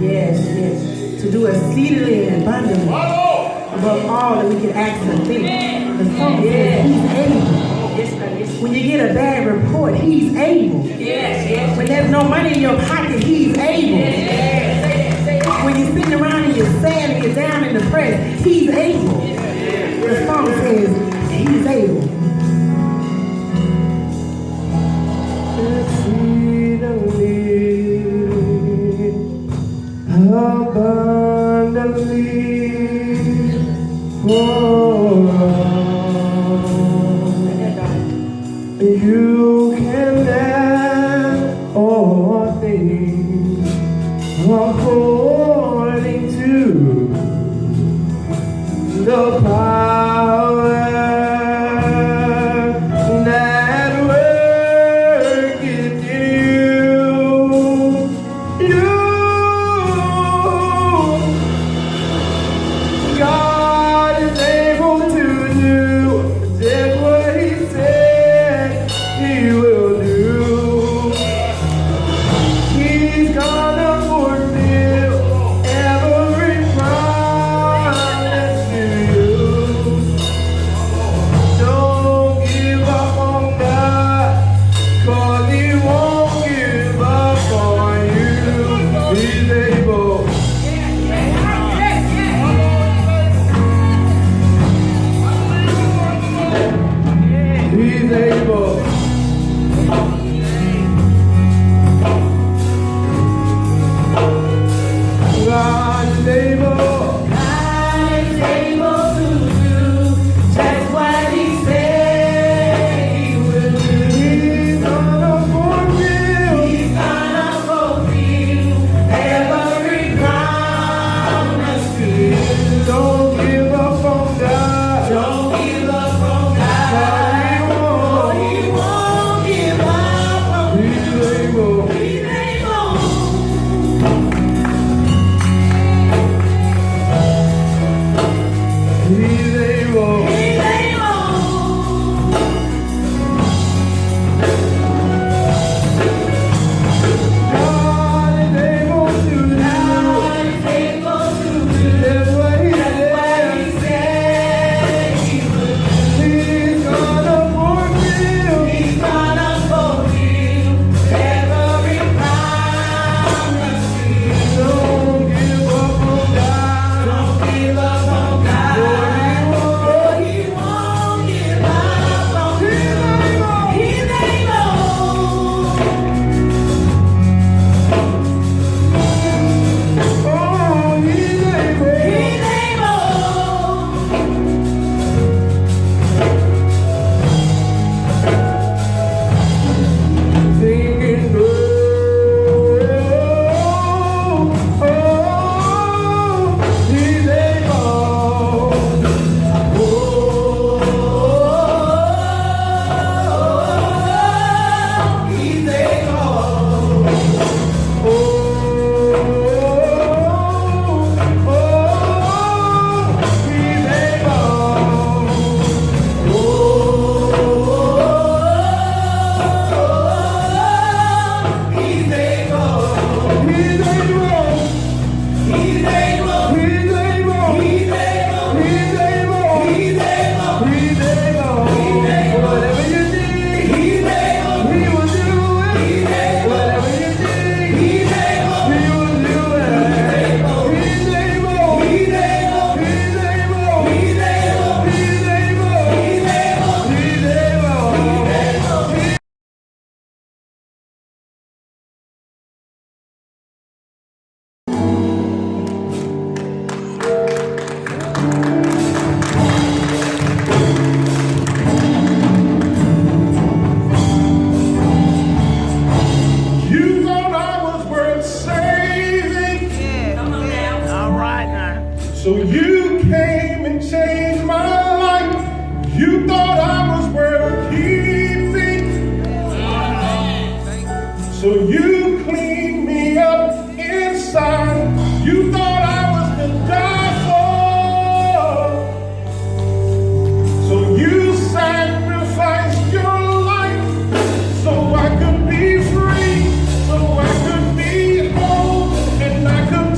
Yes, yes. To do exceedingly and abundantly above all that we can ask or think. The song says he's able. When you get a bad report, he's able. When there's no money in your pocket, he's able. When you're sitting around and you're sad and you're down and depressed, he's able. The song says he's able. Abundantly, you can have all things according to the power that worketh in you. God is able to do just what He said He will do. He's gonna fulfill every promise to you. Don't give up on God, 'cause He won't give up on you. He's able. He's able. God is able. God is able to do just what He said He will do. He's gonna fulfill. He's gonna fulfill every promise to you. Don't give up on God. Don't give up on God. He won't give up on you. He's able. He's able. He's able. He's able. God is able to do. God is able to do just what He said He would do. He's gonna fulfill. He's gonna fulfill every promise to you. Don't give up on God. Don't give up on God. For He won't give up on you. He's able. Oh, He's able. He's able. Singing, He's able. He's You thought I was worth saving. Come on now. All right now. So you came and changed my life. You thought I was worth keeping. So you cleaned me up inside. You thought I was to die for. So you sacrificed your life so I could be free, so I could be whole, and I could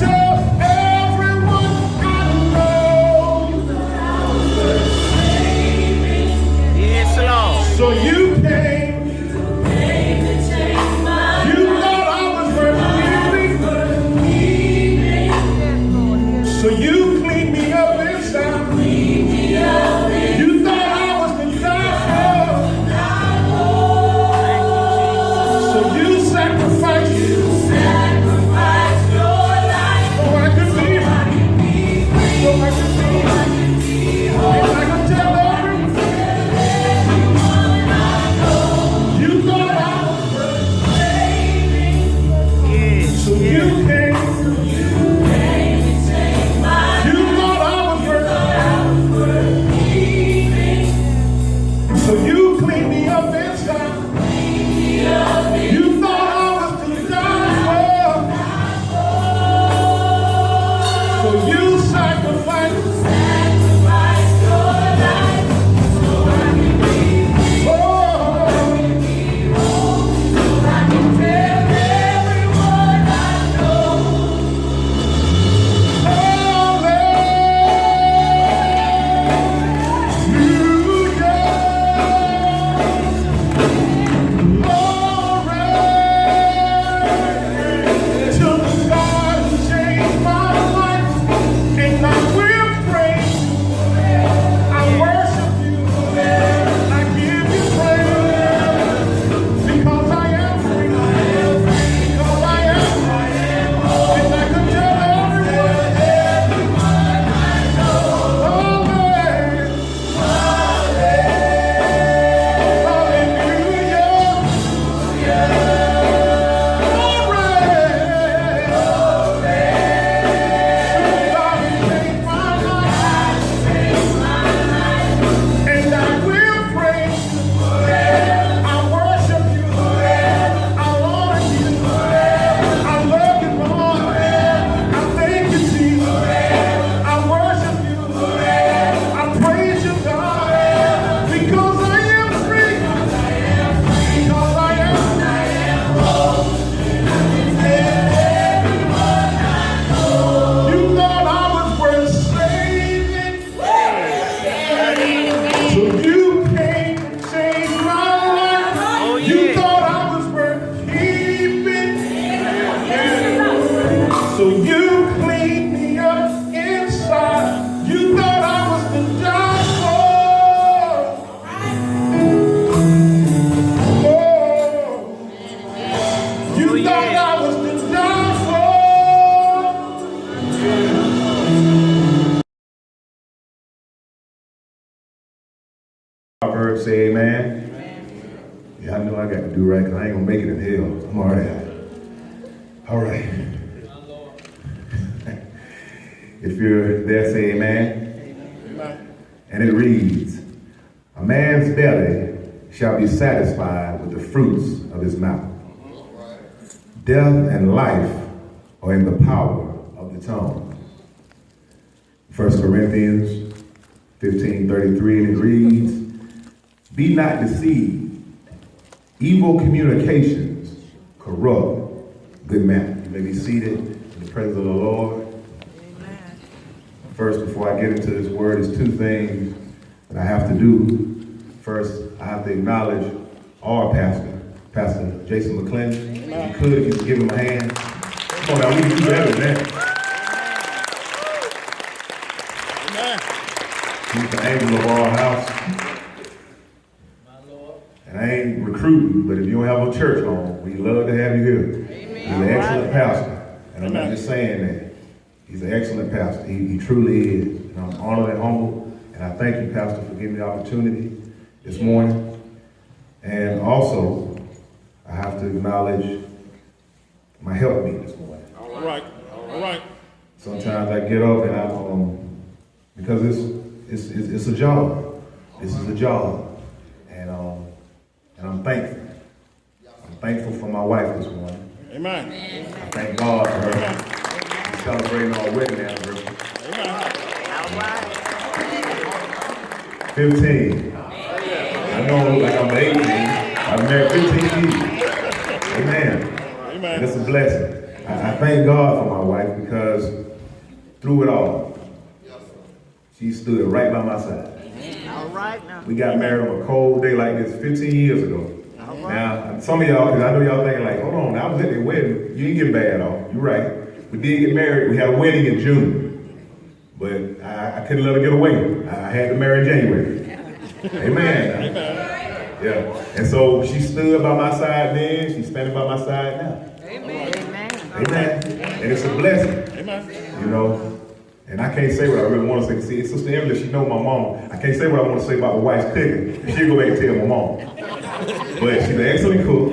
You thought I was the downfall. Proverbs say amen. Yeah, I know I got to do right because I ain't going to make it in hell. I'm all right. All right. If you're there, say amen. And it reads, a man's belly shall be satisfied with the fruits of his mouth. Death and life are in the power of the tongue. 1 Corinthians 15:33, and it reads, be not deceived. Evil communications corrupt good manner. You may be seated in the presence of the Lord. Amen. First, before I get into this word, there's two things that I have to do. First, I have to acknowledge our pastor, Pastor Jason McClendon. If you could, if you could give him a hand. Come on now, we can do better than that. He's the angel of our house. And I ain't recruiting, but if you don't have a church home, we love to have you here. Amen. He's an excellent pastor. And I'm not just saying that. He's an excellent pastor. He truly is. And I'm honored and humble. And I thank you, Pastor, for giving me the opportunity this morning. And also, I have to acknowledge my helpmeet this morning. All right. Sometimes I get up and because it's a job. This is a job. And I'm thankful. I'm thankful for my wife this morning. Amen. I thank God for her. We're celebrating our wedding anniversary. Amen. 15. I know like I'm 18. I've been married 15 years. Amen. And it's a blessing. I thank God for my wife because through it all, she stood right by my side. All right now. We got married on a cold day like this 15 years ago. Now, some of y'all, because I know y'all thinking like, hold on, I was at their wedding. You didn't get bad off. You're right. We did get married. We had a wedding in June. But I couldn't let her get away. I had to marry in January. Amen. Yeah. And so she stood by my side then. She's standing by my side now. Amen. Amen. And it's a blessing. Amen. You know. And I can't say what I really want to say. See, Sister Emily, she know my mom. I can't say what I want to say about my wife's cooking. She'll go back and tell my mom. But she's an excellent cook.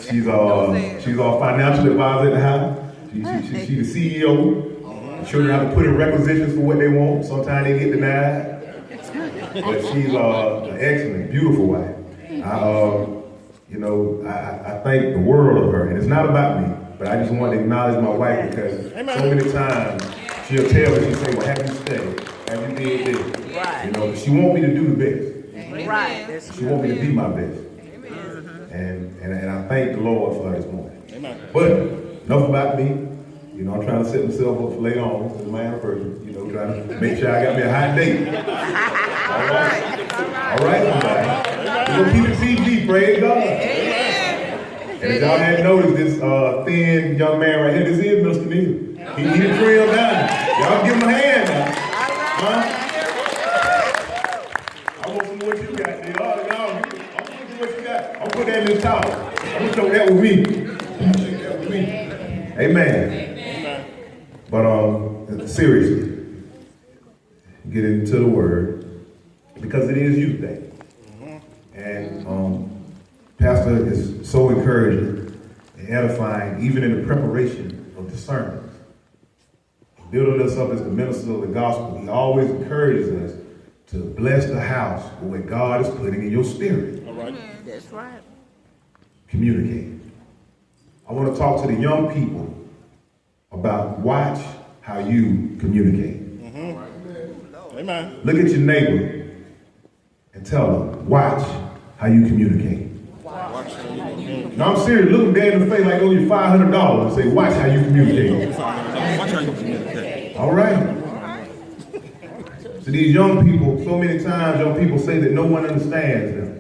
She's our financial advisor at the house. She's the CEO. Children have to put in requisitions for what they want. Sometimes they get denied. But she's an excellent, beautiful wife. I thank the world of her. And it's not about me, but I just want to acknowledge my wife because so many times she'll tell me, she'll say, well, have you studied? Have you did this? Right. You know, she want me to do the best. Right. She want me to be my best. And I thank the Lord for her this morning. Amen. But enough about me. You know, I'm trying to set myself up for later on. This is my anniversary. You know, trying to make sure I got me a hot date. All right, somebody. We're going to keep it PG, praise God. And if y'all hadn't noticed this thin young man right here, this is Mr. Neal. He done trimmed down. Y'all give him a hand now. Huh? I want some of what you got there. I'm going to what you got. I'm put that in this towel. I'm going to show that with me. Amen. But seriously, get into the word because it is Youth Day. And Pastor is so encouraging and edifying, even in the preparation of the sermons. Building us up as the minister of the gospel, he always encourages us to bless the house with what God is putting in your spirit. All right. That's right. Communicate. I want to talk to the young people about watch how you communicate. Amen. Look at your neighbor and tell them, watch how you communicate. No, I'm serious. Look them dead in the face like owe you $500 and say, watch how you communicate. All right. So these young people, so many times young people say that no one understands them.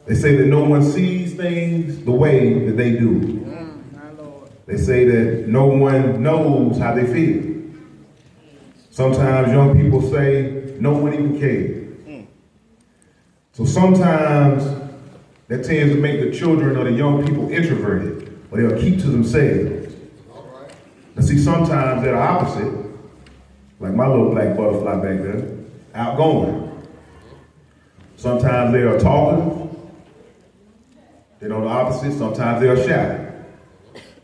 They say that no one sees things the way that they do. They say that no one knows how they feel. Sometimes young people say no one even cares. So sometimes that tends to make the children or the young people introverted, or they'll keep to themselves. Now see, sometimes they're the opposite, like my little black butterfly back there, outgoing. Sometimes they are talkative. They're the opposite. Sometimes they are shy.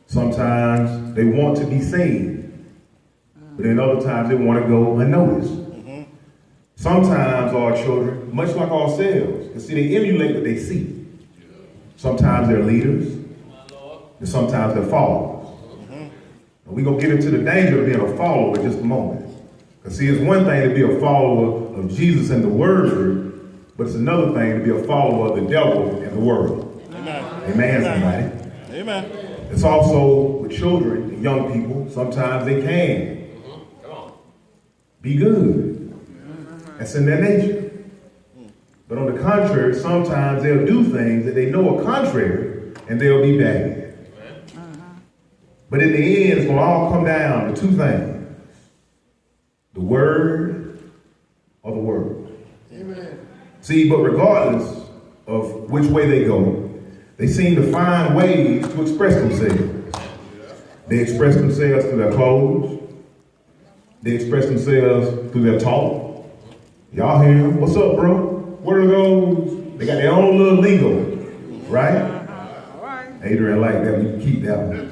Sometimes they want to be seen, but then other times they want to go unnoticed. Sometimes our children, much like ourselves, and see, they emulate what they see. Sometimes they're leaders, and sometimes they're followers. And we're going to get into the danger of being a follower in just a moment. Because see, it's one thing to be a follower of Jesus and the Word, but it's another thing to be a follower of the devil and the world. Amen. Amen, somebody. Amen. It's also with children and young people, sometimes they can be good. That's in their nature. But on the contrary, sometimes they'll do things that they know are contrary, and they'll be bad. But in the end, it's going to all come down to two things: the Word or the world. Amen. See, but regardless of which way they go, they seem to find ways to express themselves. They express themselves through their clothes. They express themselves through their talk. Y'all hear them? What's up, bro? What are those? They got their own little lingo, right? Adrian like that. We can keep that one.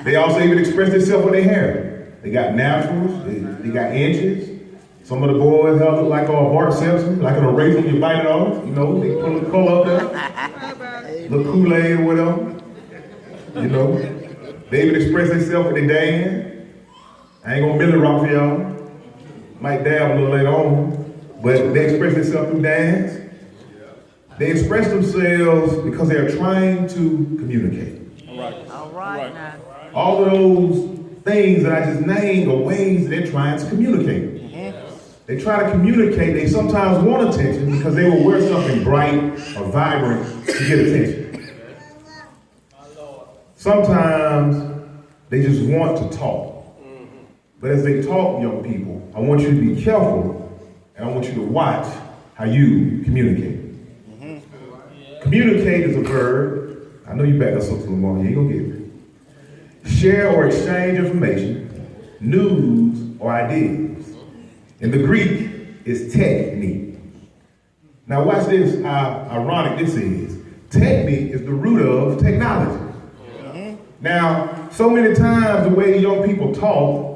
They also even express themselves with their hair. They got naturals. They got inches. Some of the boys look like Bart Simpson, like an eraser when you bite it off. You know, they put a color up there. Little Kool-Aid or whatever. You know. They even express themselves with their dance. I ain't gonna Millie rock for y'all. Might dab a little later on. But they express themselves through dance. They express themselves because they are trying to communicate. All right now. All of those things that I just named are ways that they're trying to communicate. They try to communicate. They sometimes want attention because they will wear something bright or vibrant to get attention. Sometimes they just want to talk. But as they talk, young people, I want you to be careful, and I want you to watch how you communicate. Communicate is a verb. I know you back us up to Lamar. You ain't gonna get it. Share or exchange information, news, or ideas. In the Greek, it's technique. Now watch this, how ironic this is. Technique is the root of technology. Now, so many times the way young people talk,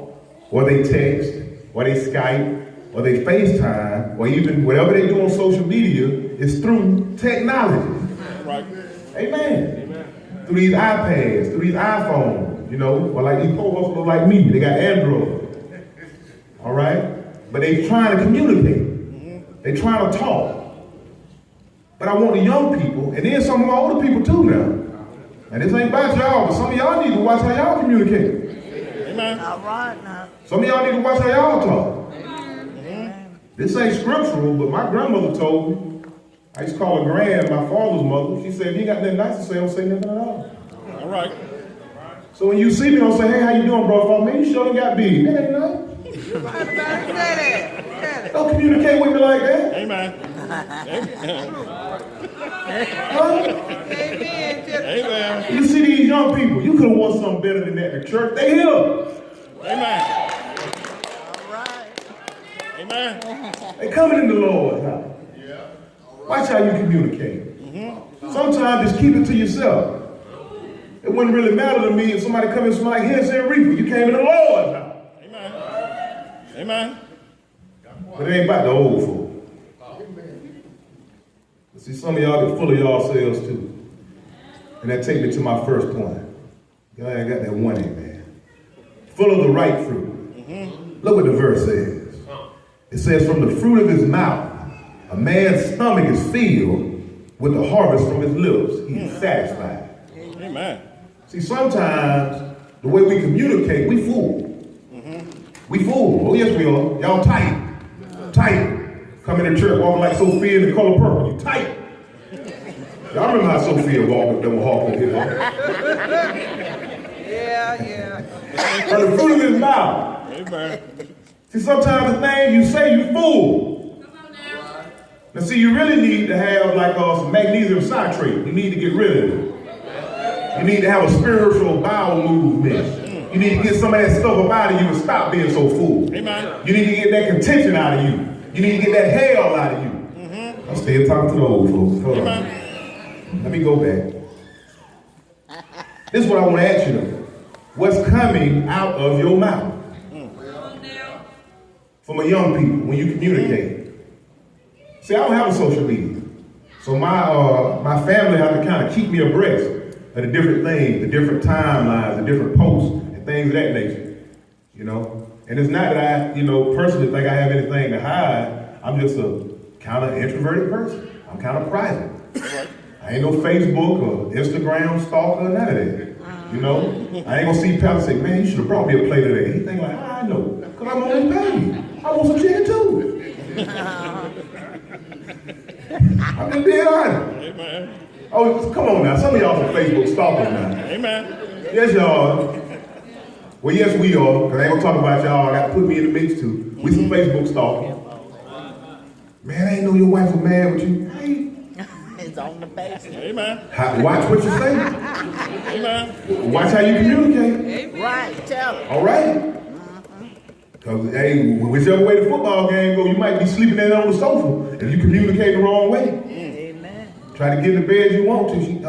or they text, or they Skype, or they FaceTime, or even whatever they do on social media is through technology. Right. Amen. Through these iPads, through these iPhones, you know, or like these folks look like me, they got Android. All right? But they trying to communicate. They trying to talk. But I want the young people, and then some of my older people too now. And this ain't about y'all, but some of y'all need to watch how y'all communicate. Amen. All right now. Some of y'all need to watch how y'all talk. This ain't scriptural, but my grandmother told me. I used to call her Grand, my father's mother. She said, if you ain't got nothing nice to say, don't say nothing at all. All right. So when you see me, don't say, hey, how you doing, bro? Man, you sure got big. That ain't nice. Don't communicate with me like that. Amen. Huh? Amen. You see these young people, you could have won something better than that in the church. They here. Amen. All right. Amen. They coming in the Lord's house. Watch how you communicate. Sometimes just keep it to yourself. It wouldn't really matter to me if somebody come in and like, here, say Reefer, you came in the Lord's house. Amen. Amen. But it ain't about the old folk. But see, some of y'all get full of yourselves too. And that takes me to my first point. Y'all ain't got that one in there. Full of the right fruit. Look what the verse says. It says, from the fruit of his mouth, a man's stomach is filled with the harvest from his lips. He is satisfied. Amen. See, sometimes the way we communicate, we fool. We fool. Oh, yes, we are. Y'all tight. Tight. Come in the church walking like Sophia in the color purple. You tight. Y'all remember how Sophia walked up there with Hawk here? Yeah. From the fruit of his mouth. Amen. See, sometimes the thing you say, you fool. Now see, you really need to have like some magnesium citrate. You need to get rid of it. You need to have a spiritual bowel movement. You need to get some of that stuff up out of you and stop being so full. Amen. You need to get that contention out of you. You need to get that hell out of you. I'm still talking to the old folks. Hold on. Let me go back. This is what I want to ask you though. What's coming out of your mouth? From a young people when you communicate. See, I don't have a social media. So my family have to kind of keep me abreast of the different things, the different timelines, the different posts, and things of that nature. You know? And it's not that I, personally think I have anything to hide. I'm just a kind of introverted person. I'm kind of private. I ain't no Facebook or Instagram stalker or none of that. I ain't gonna see Pal say, man, you should have brought me a plate of that. He think like, I know, because I'm on this baby. I want some chicken too. I'm just being honest. Amen. Oh, come on now. Some of y'all some Facebook stalkers now. Amen. Yes, y'all. Well, yes, we are. Because I ain't gonna talk about y'all. I got to put me in the mix too. We some Facebook stalkers. Man, I ain't know your wife was mad with you. Hey. It's on the face. Amen. Watch what you say. Amen. Watch how you communicate. Right, tell it. All right? Because, hey, whichever way the football game go, you might be sleeping in on the sofa if you communicate the wrong way. Amen. Try to get in the bed you want to. You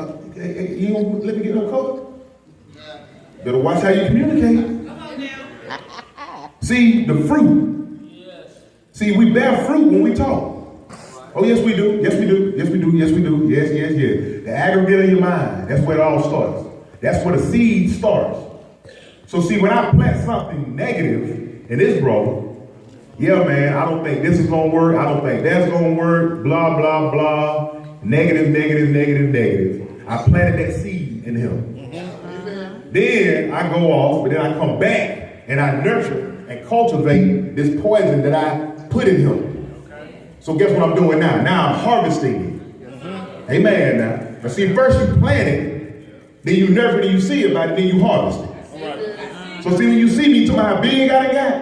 don't let me get no cover. Better watch how you communicate. See, the fruit. See, we bear fruit when we talk. Oh, yes, we do. Yes, we do. Yes, we do. Yes, we do. Yes, yes, yes. The aggregate of your mind. That's where it all starts. That's where the seed starts. So see, when I plant something negative in this brother, yeah, man, I don't think this is going to work. I don't think that's going to work. Blah, blah, blah. Negative, negative, negative, negative. I planted that seed in him. Then I go off, but then I come back and I nurture and cultivate this poison that I put in him. So guess what I'm doing now? Now I'm harvesting it. Amen. Now see, first you plant it, then you nurture it, you see it, then you harvest it. So see, when you see me, to how big I done got.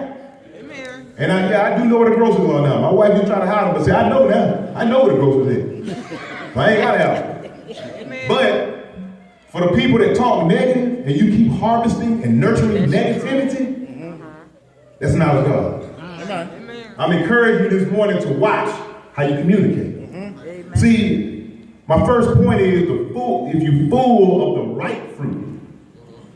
And I do know where the groceries are now. My wife be trying to hide them, but say, I know now. I know where the groceries is. I ain't got to help. But for the people that talk negative and you keep harvesting and nurturing negativity, that's not of God. I'm encouraging you this morning to watch how you communicate. See, my first point is if you're full of the right fruit.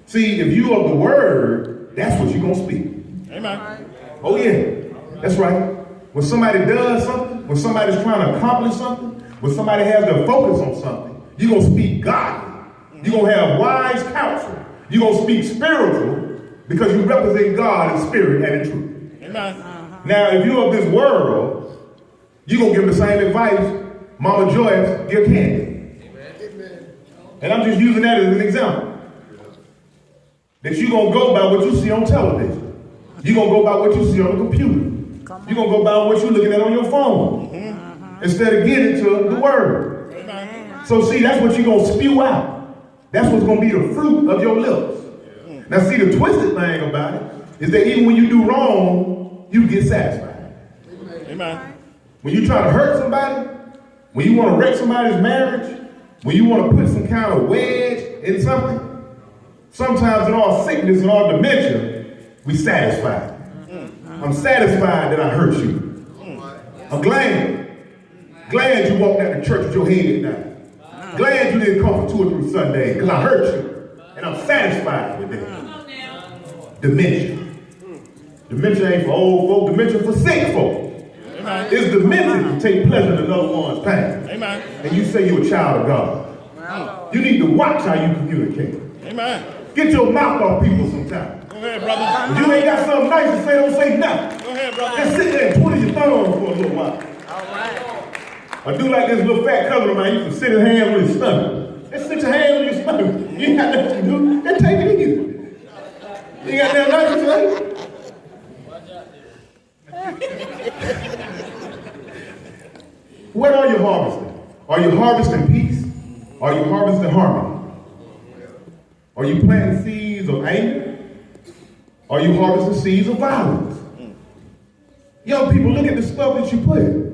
See, if you of the word, that's what you're going to speak. Amen. Oh yeah, that's right. When somebody does something, when somebody's trying to accomplish something, when somebody has their focus on something, you're going to speak godly. You're going to have wise counsel. You're going to speak spiritual because you represent God in spirit and in truth. Amen. Now, if you're of this world, you're going to give them the same advice Mama Joyce give Candy. And I'm just using that as an example. That you're going to go by what you see on television. You're going to go by what you see on the computer. You're going to go by what you're looking at on your phone. Instead of getting to the word. So see, that's what you're going to spew out. That's what's going to be the fruit of your lips. Now see, the twisted thing about it is that even when you do wrong, you get satisfied. Amen. When you try to hurt somebody, when you want to wreck somebody's marriage, when you want to put some kind of wedge in something, sometimes in all sickness and all dementia, we satisfied. I'm satisfied that I hurt you. I'm glad you walked out the church with your head down. Glad you didn't come for 2 or 3 Sundays because I hurt you. And I'm satisfied with that. Dementia. Dementia ain't for old folk, dementia for sick folk. Amen. It's dementia to take pleasure in another one's pain. Amen. And you say you're a child of God. You need to watch how you communicate. Amen. Get your mouth off people sometimes. Go ahead, brother. If you ain't got something nice to say, don't say nothing. Go ahead, brother. Just sit there and twiddle your thumbs for a little while. All right. Or do like this little fat cousin of mine used to sit his hands on his stomach. Just sit your hands on your stomach. You ain't got nothing to do. Just take it easy. You ain't got nothing nice to say. What are you harvesting? Are you harvesting peace? Are you harvesting harmony? Are you planting seeds of anger? Are you harvesting seeds of violence? Young people, look at the stuff that you put.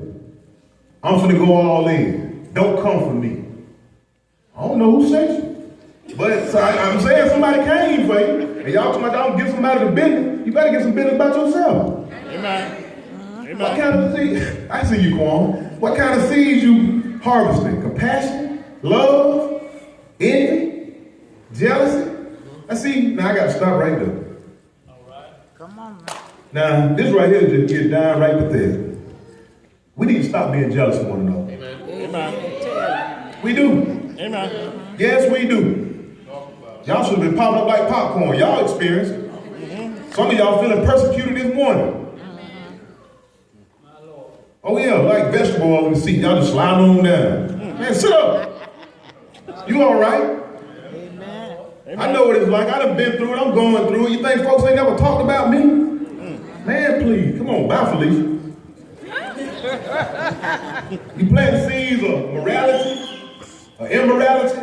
I'm finna go all in. Don't come for me. I don't know who sent you. But so I'm saying somebody came for you. And y'all talking about y'all get somebody to business. You better get some business about yourself. Amen. Amen. What kind of seed? I see you, Quan. What kind of seeds you harvesting? Compassion, love, envy, jealousy. I see. Now I got to stop right there. Come on Now this right here just get downright pathetic. We need to stop being jealous of one another. Amen. We do. Amen. Yes, we do. Y'all should have been popping up like popcorn. Y'all experienced it. Some of y'all feeling persecuted this morning. Oh yeah, like vegetable oil in the seat. Y'all just sliding on down. Man, sit up. You all right? Amen. I know what it's like. I done been through it. I'm going through it. You think folks ain't never talked about me? Man, please. Come on. Bye, Felicia. You planting seeds of morality or immorality?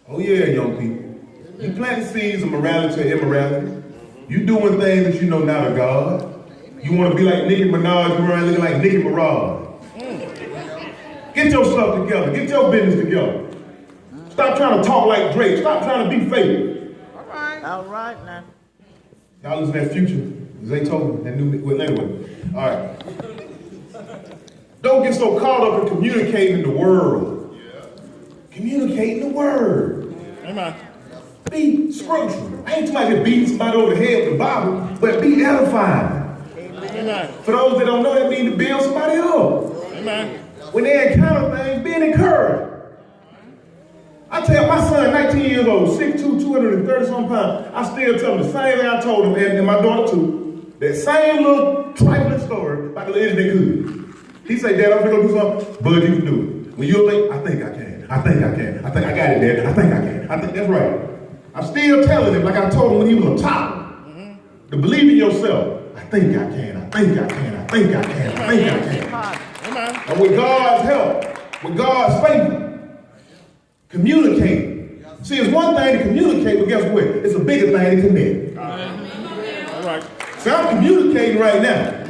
Oh yeah, young people. You planting seeds of morality or immorality. You doing things that you know not of God. You want to be like Nicki Minaj, you run looking like Nicki Minaj. Get your stuff together. Get your business together. Stop trying to talk like Drake. Stop trying to be fake. All right now. Y'all listen to that Future. Zaytoven, that new, well, anyway. All right. Don't get so caught up in communicating the word. Communicating the word. Amen. Be scriptural. I ain't talking about just beating somebody over the head with the Bible, but be edifying. Amen. For those that don't know, that means to build somebody up. Amen. When they encounter things, being encouraged. I tell my son, 19 years old, 6'2", 230-something pounds, I still tell him the same thing I told him, and my daughter too. That same little trifling story about the lady that could. He said, Dad, I'm gonna go do something. Bud, you can do it. When you're late, I think I can. I think I can. I think I got it, Dad. I think I can. I think that's right. I'm still telling him, like I told him when he was a toddler, to believe in yourself. I think I can. I think I can. I think I can. I think I can. Amen. And with God's help, with God's favor, communicate. See, it's one thing to communicate, but guess what? It's a bigger thing to connect. All right. See, I'm communicating right now.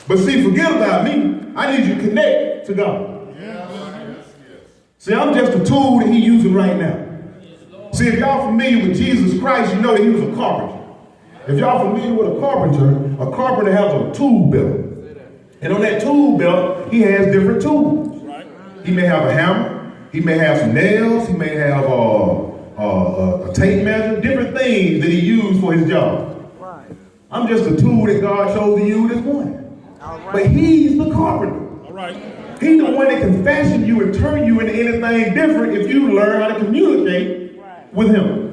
But see, forget about me. I need you to connect to God. See, I'm just a tool that He's using right now. See, if y'all familiar with Jesus Christ, you know that He was a carpenter. If y'all familiar with a carpenter has a tool belt. And on that tool belt, he has different tools. Right. He may have a hammer. He may have some nails. He may have a tape measure. Different things that he used for his job. Right. I'm just a tool that God chose to use this morning. All right. But He's the carpenter. All right. He's the one that can fashion you and turn you into anything different if you learn how to communicate with Him.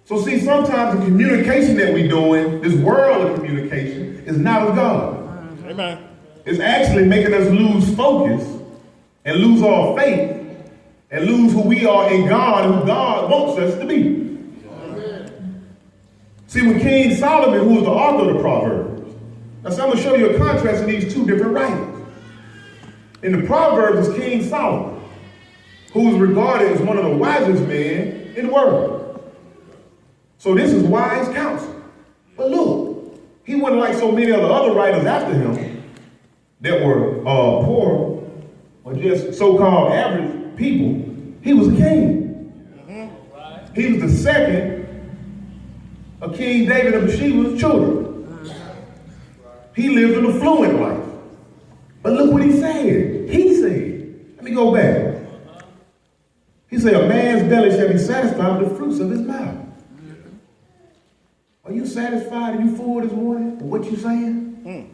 So see, sometimes the communication that we're doing, this world of communication, is not of God. Amen. It's actually making us lose focus and lose our faith and lose who we are in God and who God wants us to be. See, when King Solomon, who was the author of the Proverbs, now so I'm going to show you a contrast in these two different writings. In the Proverbs is King Solomon, who is regarded as one of the wisest men in the world. So this is wise counsel. But look, he wasn't like so many of the other writers after him that were poor or just so-called average people. He was a king. He was the second of King David and Bathsheba's children. He lived an affluent life. But look what he said. He said, let me go back. He said, a man's belly shall be satisfied with the fruits of his mouth. Are you satisfied? Are you full this morning with what you saying?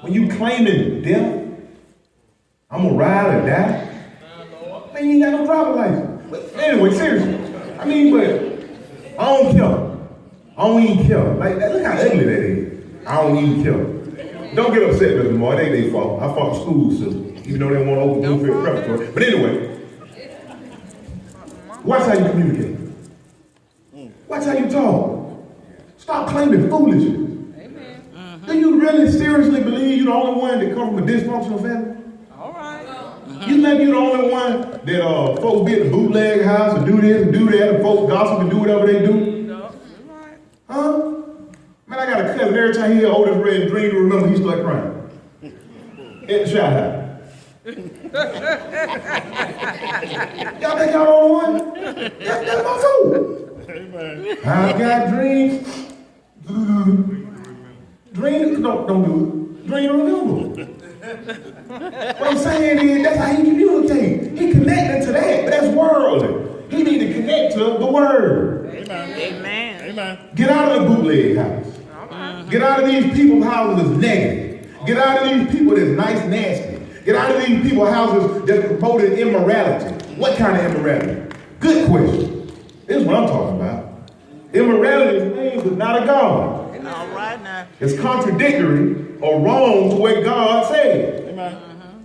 When you claiming death, I'm gonna ride or die. Man, you ain't got no driver's license. But anyway, seriously. I mean, but I don't care. I don't even care. Like, look how ugly that is. I don't even care. Don't get upset, Mr. Moore. It ain't their fault. I fought the school system, even though they want to open Bluefield Preparatory. But anyway, watch how you communicate. Watch how you talk. Stop claiming foolishness. Amen. Do you really seriously believe you're the only one that come from a dysfunctional family? All right. You think you're the only one that folks be at the bootleg house and do this and do that, and folks gossip and do whatever they do? No. Huh? Man, I got a cousin. Every time he hear Otis Red Dream to remember, he start crying. And shout out. Y'all think y'all on one? That's my food. Amen. I've got dreams. Dream, don't do it. Dream to remember. What I'm saying is, that's how he communicates. He connected to that, but that's worldly. He need to connect to the word. Amen. Amen. Amen. Get out of the bootleg house. Get out of these people's houses that's negative. Get out of these people that's nice, nasty. Get out of these people's houses that's promoting immorality. What kind of immorality? Good question. This is what I'm talking about. Immorality is things that's not a God. All right now. It's contradictory or wrong to what God said. Amen.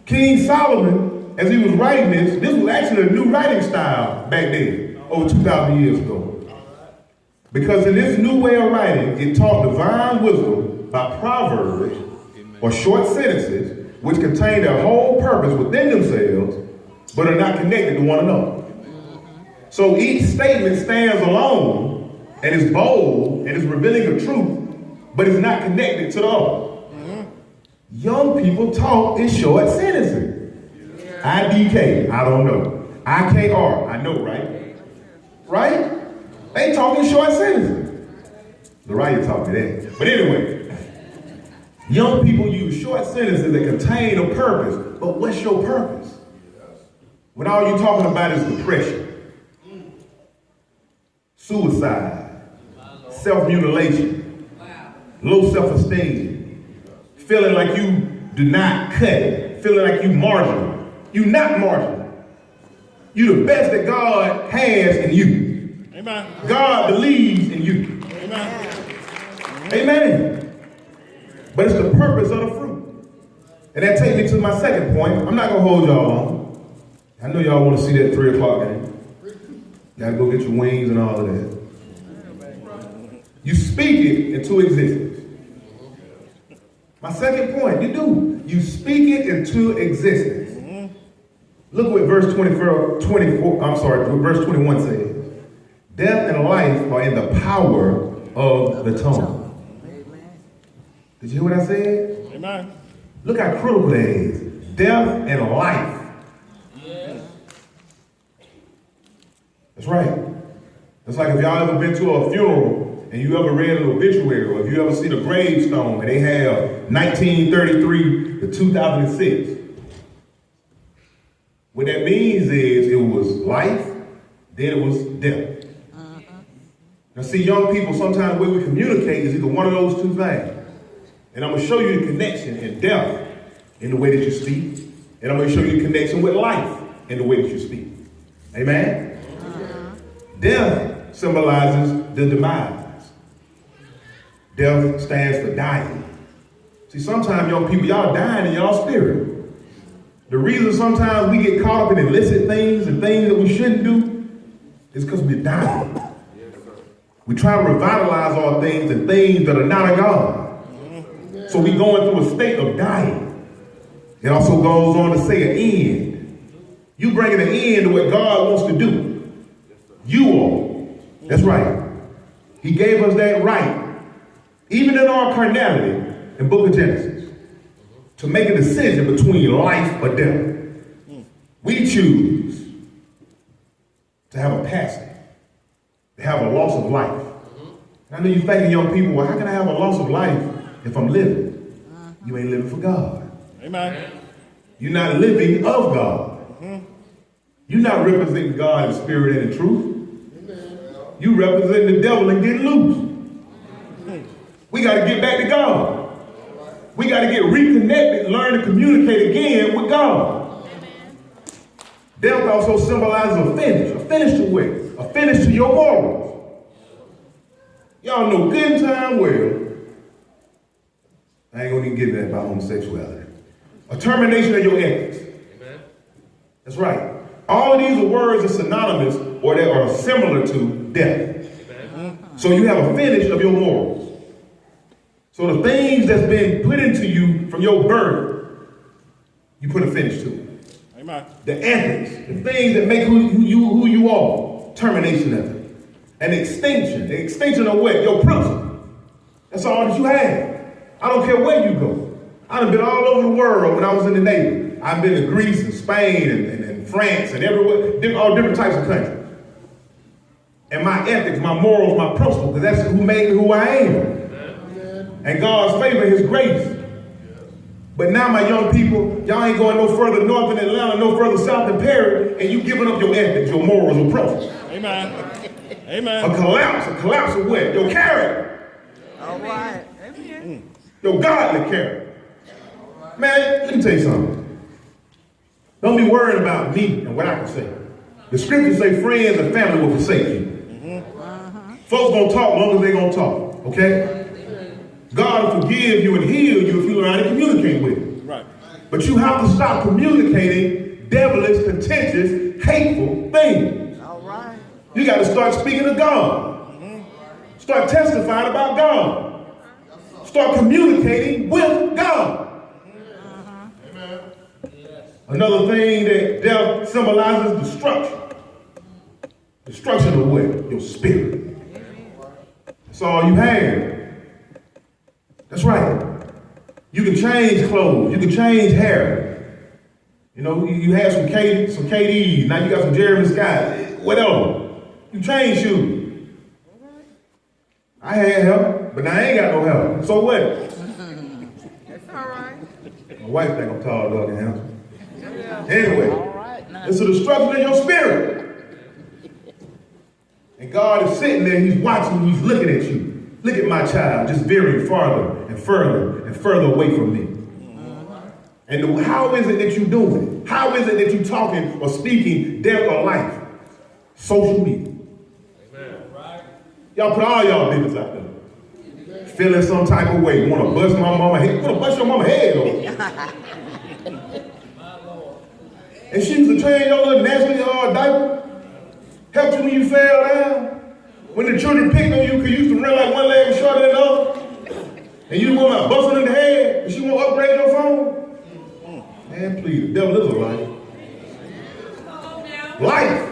King Solomon, as he was writing this was actually a new writing style back then, over 2,000 years ago. Because in this new way of writing, it taught divine wisdom by proverbs or short sentences which contain their whole purpose within themselves, but are not connected to one another. So each statement stands alone and is bold and is revealing the truth, but it's not connected to the other. Young people talk in short sentences. IDK, I don't know. IKR, I know, right? Right? They talk in short sentences. Loraya taught me that. But anyway, young people use short sentences that contain a purpose, but what's your purpose? When all you're talking about is depression, suicide, self-mutilation, low self-esteem, feeling like you do not cut it, feeling like you marginal. You're not marginal. You're the best that God has in you. Amen. God believes in you. Amen. Amen. But it's the purpose of the fruit. And that takes me to my second point. I'm not going to hold y'all long. I know y'all want to see that 3 o'clock game. Got to go get your wings and all of that. You speak it into existence. My second point, you do. You speak it into existence. Look what verse verse 21 says. Death and life are in the power of the tongue. Did you hear what I said? Amen. Look how critical that is. Death and life. That's right. It's like if y'all ever been to a funeral and you ever read an obituary, or if you ever see the gravestone and they have 1933 to 2006. What that means is it was life, then it was death. Now see, young people, sometimes the way we communicate is either one of those two things. And I'm going to show you the connection in death in the way that you speak. And I'm going to show you the connection with life in the way that you speak. Amen? Death symbolizes the demise. Death stands for dying. See, sometimes young people, y'all dying in y'all spirit. The reason sometimes we get caught up in illicit things and things that we shouldn't do is because we're dying. We try to revitalize all things and things that are not of God. So we going through a state of dying. It also goes on to say an end. You bringing an end to what God wants to do. You are. That's right. He gave us that right, even in our carnality, in Book of Genesis, to make a decision between life or death. We choose to have a passing, to have a loss of life. And I know you're thinking, young people, well, how can I have a loss of life if I'm living? You ain't living for God. Amen. You're not living of God. You're not representing God in spirit and in truth. You represent the devil and get loose. We got to get back to God. We got to get reconnected, learn to communicate again with God. Death also symbolizes a finish. A finish to what? A finish to your morals. Y'all know good and time well. I ain't gonna even get that about homosexuality. A termination of your ethics. Amen. That's right. All of these are words that are synonymous or that are similar to death. Amen. So you have a finish of your morals. So the things that's been put into you from your birth, you put a finish to it. Amen. The ethics, the things that make who you are, termination of it. An extinction. The extinction of what? Your principle. That's all that you have. I don't care where you go. I've been all over the world when I was in the Navy. I've been to Greece and Spain and France and everywhere, all different types of countries. And my ethics, my morals, my principles, because that's who made me who I am. And God's favor, his grace. But now my young people, y'all ain't going no further north than Atlanta, no further south than Perry, and you giving up your ethics, your morals, your principles. Amen. Amen. A collapse of what? Your character. All right. Your godly character. Man, let me tell you something. Don't be worried about me and what I can say. The scriptures say friends and family will forsake you. Folks gonna talk long as they gonna talk, okay? God will forgive you and heal you if you learn how to communicate with him. Right. But you have to stop communicating devilish, contentious, hateful things. All right. You got to start speaking to God. Start testifying about God. Start communicating with God. Another thing that death symbolizes destruction. Destruction of what? Your spirit. That's all you have. That's right. You can change clothes. You can change hair. You know, you had some KDs. Now you got some Jeremy Scott. Whatever. You change shoes. I had help, but now I ain't got no help. So what? That's all right. My wife think I'm tall, dog, and handsome. Anyway, All right. Now. it's a destruction in your spirit. And God is sitting there, he's watching you, he's looking at you. Look at my child, just veering farther and further and further away from me. And how is it that you're doing it? How is it that you're talking or speaking death or life? Social media. Y'all put all y'all business out there. Feeling some type of way. Want to bust my mama head. Want to bust your mama head off. And she used to change your little nasty diaper. Helped you when you fell down. When the children picked on you because you used to run like one leg was shorter than the other. And you want to bust her in the head and she want to upgrade your phone. Man, please, the devil is a liar. Life.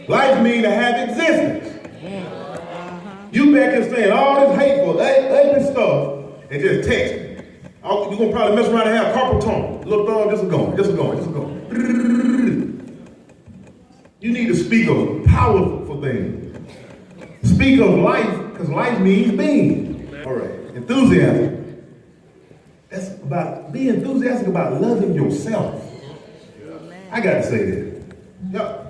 Life means to have existence. You back and saying all this hateful, ugly stuff and just text me. You're going to probably mess around and have carpal tunnel. Look, dog, this is going. You need to speak of powerful things. Speak of life, because life means being. All right, enthusiasm. That's about being enthusiastic about loving yourself. I got to say that.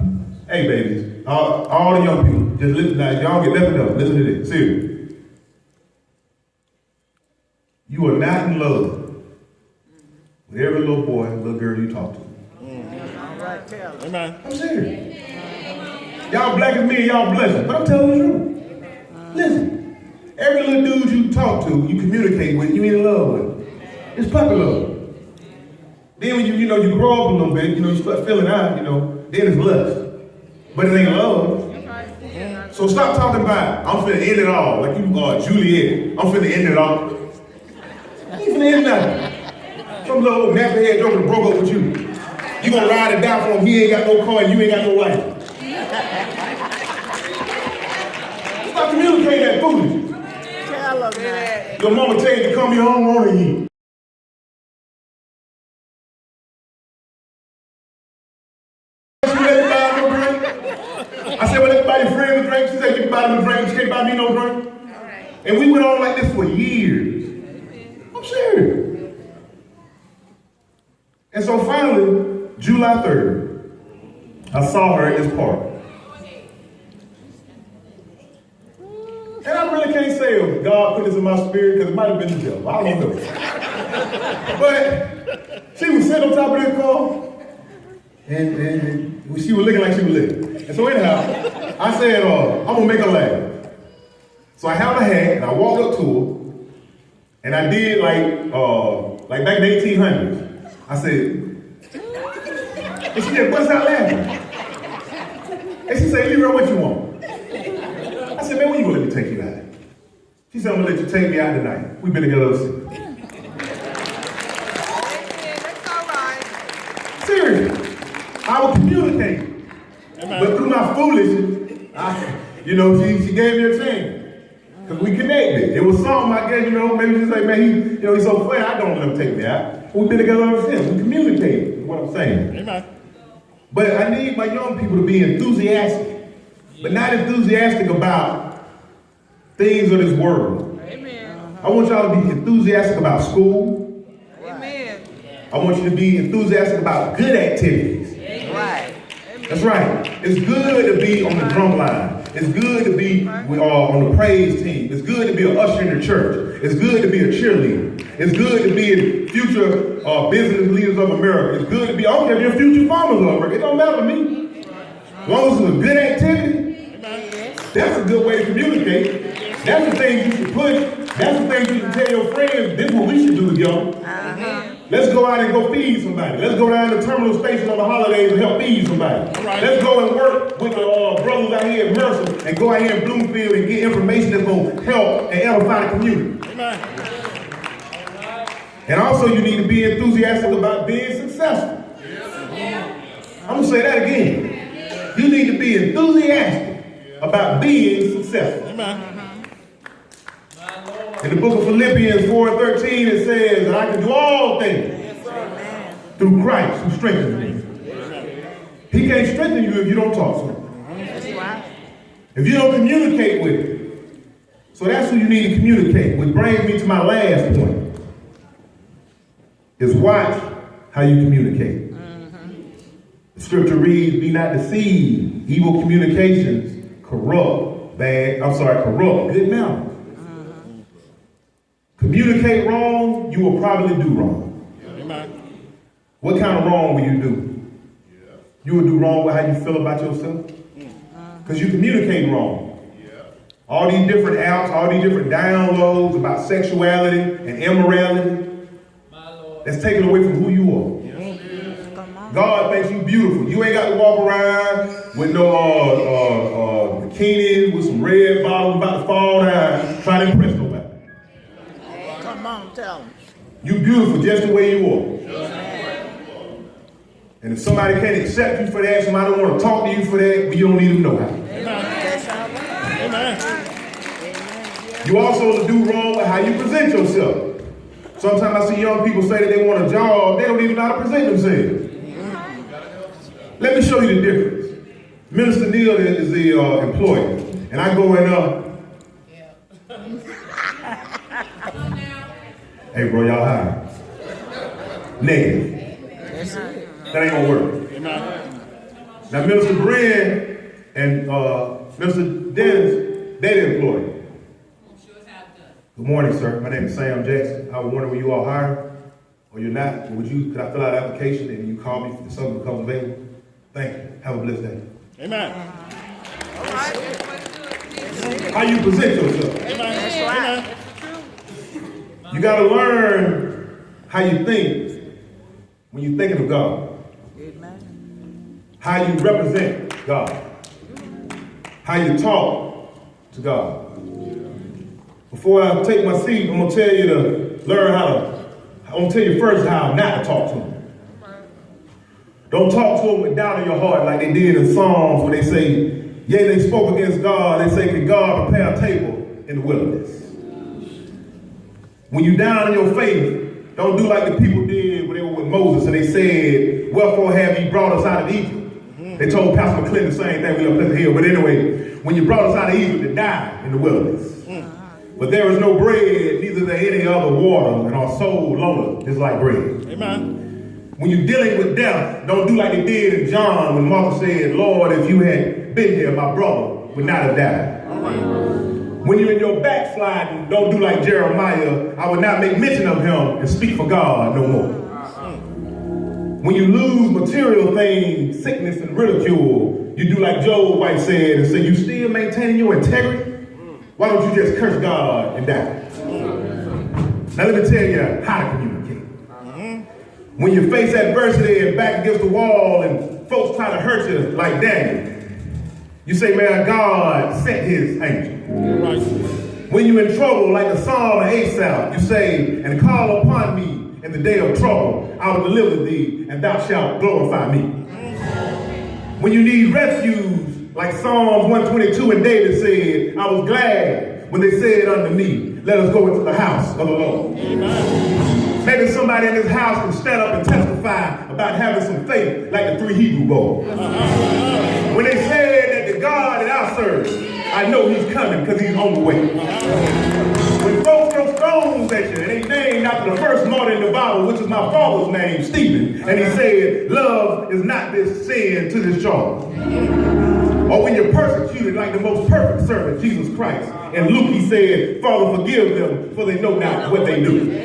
Hey, babies, all the young people, just listen now. Y'all get left up. Listen to this. Serious. You are not in love with every little boy and little girl you talk to. All right. Tell us. Amen. I'm serious. Y'all black as me and y'all blessed, but I'm telling the truth. Listen, every little dude you talk to, you communicate with, you in love with. It's puppy love. Then when you grow up a little bit, you start feeling out, then it's lust. But it ain't love. So stop talking about, I'm finna end it all, like you are Juliet. I'm finna end it all. You ain't finna end nothing. Some little nappy head joker broke up with you. You gonna ride or die for him, he ain't got no car and you ain't got no wife. Stop communicating that foolishness. Tell us now. Your mama tell you to come here home on you. I said, well, everybody friends with drink. She said, you can buy them a drink, she can't buy me no drink. And we went on like this for years. I'm serious. And so finally, July 3rd, I saw her at this park. And I really can't say if God put this in my spirit because it might have been the devil. I don't know. But she was sitting on top of this car and she was looking like she was living. And so anyhow, I said, I'm gonna make her laugh. So I held her hand and I walked up to her and I did like back in the 1800s. I said, and she said, bust out laughing. And she said, Leroy, what you want? I said, man, when you gonna let me take you out? She said, I'm gonna let you take me out tonight. We've been together ever since. That's all right. Seriously. I will communicate. Amen. But through my foolishness, she gave me a chance. Because we connected. It was something I guess, maybe just say, man, he's so funny, I don't let him take me out. We've been together ever since. We communicate, is what I'm saying. Amen. But I need my young people to be enthusiastic, but not enthusiastic about things of this world. Amen. I want y'all to be enthusiastic about school. Amen. I want you to be enthusiastic about good activities. Right. That's right. It's good to be on the drum line. It's good to be on the praise team. It's good to be an usher in the church. It's good to be a cheerleader. It's good to be in future business leaders of America. It's good to be, I don't care if you're future farmers of America. It don't matter to me. As long as it's a good activity, that's a good way to communicate. That's the thing you should push. That's the thing you can tell your friends, this is what we should do together. Let's go out and go feed somebody. Let's go down to the terminal station on the holidays and help feed somebody. Right. Let's go and work with the brothers out here at Mercer and go out here in Bloomfield and get information that's going to help and edify the community. Amen. And also you need to be enthusiastic about being successful. I'm going to say that again. You need to be enthusiastic about being successful. Amen. In the book of Philippians 4:13, it says that I can do all things through Christ who strengthens me. He can't strengthen you if you don't talk to him. That's right. If you don't communicate with him. So that's who you need to communicate, which brings me to my last point. Is watch how you communicate. The scripture reads, be not deceived. Evil communications corrupt good manners. Communicate wrong, you will probably do wrong. Amen. What kind of wrong will you do? You will do wrong with how you feel about yourself? Because you communicate wrong. All these different apps, all these different downloads about sexuality and immorality, that's taken away from who you are. God makes you beautiful. You ain't got to walk around with no bikini with some red bottoms about to fall down trying to impress nobody. Come on, tell them. You beautiful just the way you are. And if somebody can't accept you for that, somebody don't want to talk to you for that, but you don't need them know how. That's all right. Amen. You also do wrong with how you present yourself. Sometimes I see young people say that they want a job, they don't even know how to present themselves. Let me show you the difference. Minister Neal is the employer, and I go in hey bro, y'all high. Negative. That's it. That ain't gonna work. Amen. Now Minister Bren and Mr. Dennis, they the employee. Good morning, sir. My name is Sam Jackson. I was wondering, were you all hired or you're not? Could I fill out an application and you call me if something becomes available? Thank you. Have a blessed day. Amen. How you present yourself. That's right. You got to learn how you think when you're thinking of God. Amen. How you represent God. How you talk to God. Before I take my seat, I'm going to tell you to learn I'm going to tell you first how not to talk to him. Don't talk to them with doubt in your heart like they did in Psalms where they say, yea, they spoke against God. They say, can God prepare a table in the wilderness? When you down in your faith, don't do like the people did when they were with Moses and they said, wherefore have ye brought us out of Egypt? They told Pastor McClendon the same thing, we left Pleasant Hill. But anyway, when you brought us out of Egypt to die in the wilderness. But there is no bread, neither is there any other water, and our soul lonely is like bread. Amen. When you're dealing with death, don't do like they did in John when Martha said, Lord, if you had been here, my brother would not have died. When you're in your backsliding, don't do like Jeremiah, I would not make mention of him and speak for God no more. When you lose material things, sickness and ridicule, you do like Job's wife said and say, you still maintaining your integrity? Why don't you just curse God and die? Now let me tell you how to communicate. When you face adversity and back against the wall and folks try to hurt you like Daniel, you say, man, God sent his angel. Right. When you're in trouble, like the Psalm of Asaph, you say, and call upon me in the day of trouble, I will deliver thee, and thou shalt glorify me. When you need refuge, like Psalms 122 and David said, I was glad when they said unto me, let us go into the house of the Lord. Maybe somebody in this house can stand up and testify about having some faith like the 3 Hebrew boys. When they said that the God that I serve, I know he's coming because he's on the way. When folks throw stones at you and they named after the first martyr in the Bible, which is my father's name, Stephen, and he said, love is not this sin to this charge. Or when you're persecuted like the most perfect servant, Jesus Christ. In Luke he said, Father, forgive them, for they know not what they do.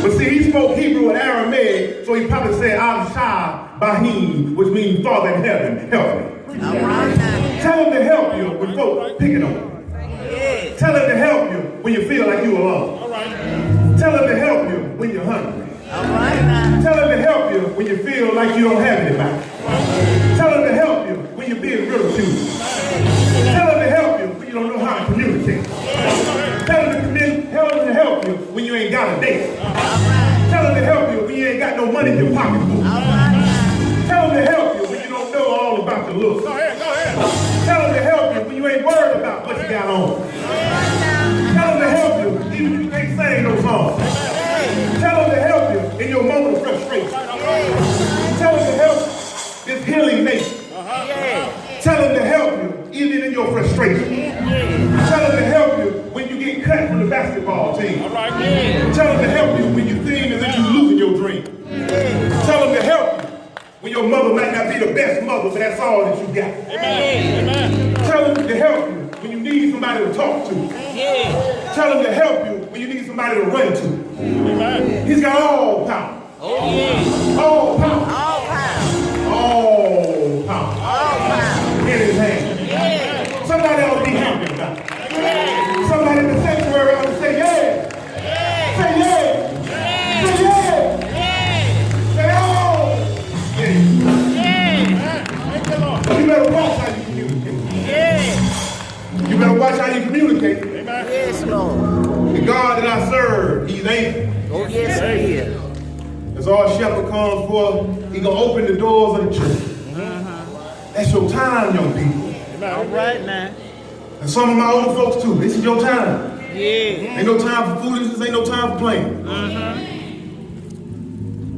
But see, he spoke Hebrew and Aramaic, so he probably said, Al Shah Bahim, which means Father in heaven, help me. All right now. Tell him to help you when folks picking on you. Yes. Tell him to help you when you feel like you're alone. All right. Tell him to help you when you're hungry. All right now. Tell him to help you when you feel like you don't have anybody. Tell him to help you when you're being ridiculed. Tell him to help you when you don't know how to communicate. Tell him to help you when you ain't got a date. Tell him to help you when you ain't got no money in your pocketbook. Tell him to help you when you don't know all about the looks. Go ahead. Tell him to help you when you ain't worried about what you got on. Tell him to help you even if you can't sing no song. Tell him to help you in your moment of frustration. Tell him to help this healing nation. Tell him to help you even in your frustration. Tell him to help you when you get cut from the basketball team. All right. Tell him to help you when you think as if you're losing your dream. Tell him to help you when your mother might not be the best mother, but that's all that you got. Amen. Tell him to help you when you need somebody to talk to. Tell him to help you when you need somebody to run to. Amen. He's got all power. Oh, yes. All power. All power. All power. All power. In his hand. Yes. Somebody ought to be happy about it. Somebody in the sanctuary ought to say, yeah. Say, yeah. Say, yeah. Say, oh. Thank you, Lord. You better watch how you communicate. Yes. You better watch how you communicate. Amen. Yes, Lord. The God that I serve, he's able. Oh, yes, He is. As our shepherd comes forth, he's going to open the doors of the church. That's your time, young people. All right now. And some of my older folks too. This is your time. Yeah. Ain't no time for foolishness, ain't no time for playing.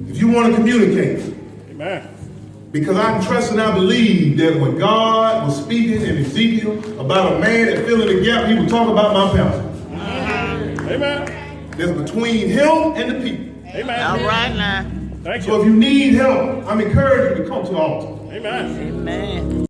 If you want to communicate, Amen. because I trust and I believe that when God was speaking in Ezekiel about a man that filled in the gap, he would talk about my pastor. Amen. That's between him and the people. Amen. All right now. Thank So you. if you need help, I'm encouraging you to come to the altar. Amen. Amen.